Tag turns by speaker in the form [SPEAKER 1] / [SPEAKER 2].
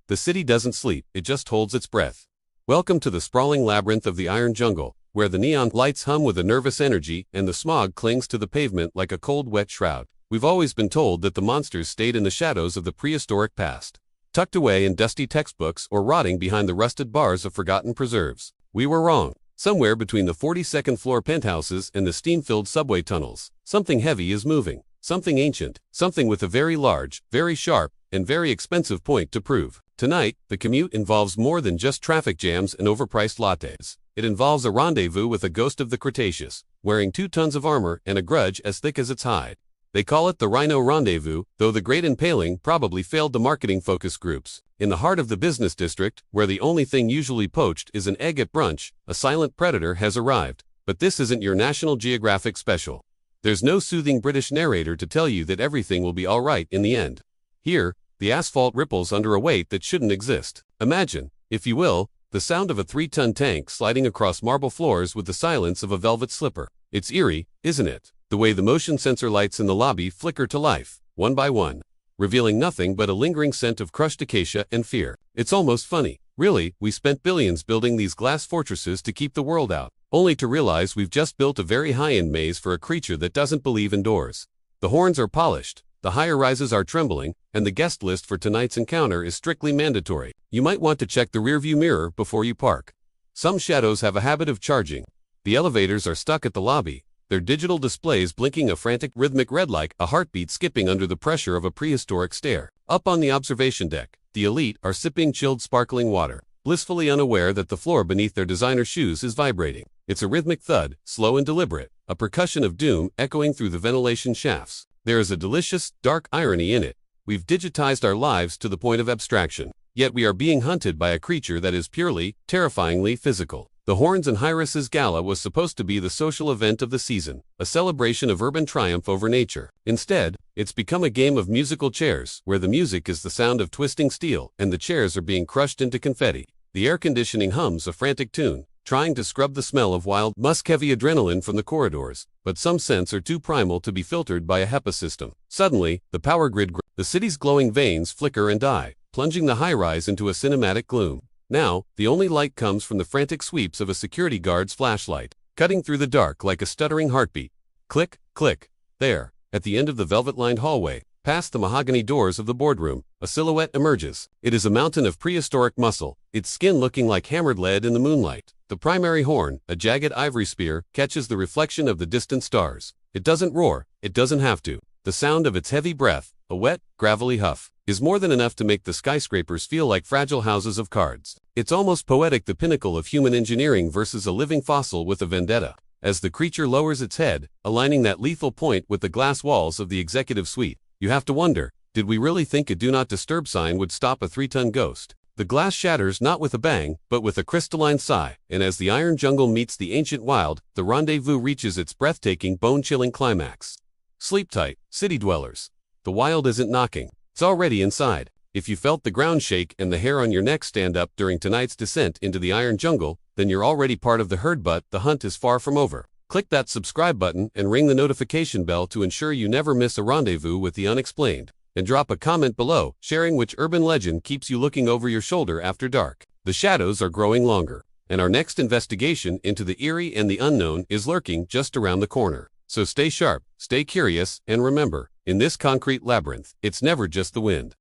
[SPEAKER 1] The city doesn't sleep, it just holds its breath. Welcome to the sprawling labyrinth of the iron jungle, where the neon lights hum with a nervous energy and the smog clings to the pavement like a cold, wet shroud. We've always been told that the monsters stayed in the shadows of the prehistoric past, tucked away in dusty textbooks or rotting behind the rusted bars of forgotten preserves. We were wrong. Somewhere between the 42nd floor penthouses and the steam-filled subway tunnels, something heavy is moving. Something ancient, something with a very large, very sharp, and very expensive point to prove. Tonight, the commute involves more than just traffic jams and overpriced lattes. It involves a rendezvous with a ghost of the Cretaceous, wearing 2 tons of armor and a grudge as thick as its hide. They call it the Rhino Rendezvous, though the Great Impaling probably failed the marketing focus groups. In the heart of the business district, where the only thing usually poached is an egg at brunch, a silent predator has arrived. But this isn't your National Geographic special. There's no soothing British narrator to tell you that everything will be all right in the end. Here, the asphalt ripples under a weight that shouldn't exist. Imagine, if you will, the sound of a 3-ton tank sliding across marble floors with the silence of a velvet slipper. It's eerie, isn't it? The way the motion sensor lights in the lobby flicker to life, one by one, revealing nothing but a lingering scent of crushed acacia and fear. It's almost funny. Really, we spent billions building these glass fortresses to keep the world out, only to realize we've just built a very high-end maze for a creature that doesn't believe in doors. The horns are polished, the higher-rises are trembling, and the guest list for tonight's encounter is strictly mandatory. You might want to check the rearview mirror before you park. Some shadows have a habit of charging. The elevators are stuck at the lobby, their digital displays blinking a frantic rhythmic red like a heartbeat skipping under the pressure of a prehistoric stare. Up on the observation deck, the elite are sipping chilled sparkling water, blissfully unaware that the floor beneath their designer shoes is vibrating. It's a rhythmic thud, slow and deliberate, a percussion of doom echoing through the ventilation shafts. There is a delicious, dark irony in it. We've digitized our lives to the point of abstraction, yet we are being hunted by a creature that is purely, terrifyingly physical. The Horns and Hyraces Gala was supposed to be the social event of the season, a celebration of urban triumph over nature. Instead, it's become a game of musical chairs, where the music is the sound of twisting steel, and the chairs are being crushed into confetti. The air conditioning hums a frantic tune, trying to scrub the smell of wild, musk-heavy adrenaline from the corridors, but some scents are too primal to be filtered by a HEPA system. Suddenly, the power grid, the city's glowing veins flicker and die, plunging the high-rise into a cinematic gloom. Now, the only light comes from the frantic sweeps of a security guard's flashlight, cutting through the dark like a stuttering heartbeat. Click, click. There, at the end of the velvet-lined hallway, past the mahogany doors of the boardroom, a silhouette emerges. It is a mountain of prehistoric muscle, its skin looking like hammered lead in the moonlight. The primary horn, a jagged ivory spear, catches the reflection of the distant stars. It doesn't roar, it doesn't have to. The sound of its heavy breath, a wet, gravelly huff, is more than enough to make the skyscrapers feel like fragile houses of cards. It's almost poetic, the pinnacle of human engineering versus a living fossil with a vendetta. As the creature lowers its head, aligning that lethal point with the glass walls of the executive suite, you have to wonder, did we really think a do not disturb sign would stop a 3-ton ghost? The glass shatters not with a bang, but with a crystalline sigh, and as the iron jungle meets the ancient wild, the rendezvous reaches its breathtaking, bone-chilling climax. Sleep tight, city dwellers. The wild isn't knocking. It's already inside. If you felt the ground shake and the hair on your neck stand up during tonight's descent into the iron jungle, then you're already part of the herd, but the hunt is far from over. Click that subscribe button and ring the notification bell to ensure you never miss a rendezvous with the unexplained. And drop a comment below, sharing which urban legend keeps you looking over your shoulder after dark. The shadows are growing longer, and our next investigation into the eerie and the unknown is lurking just around the corner. So stay sharp, stay curious, and remember, in this concrete labyrinth, it's never just the wind.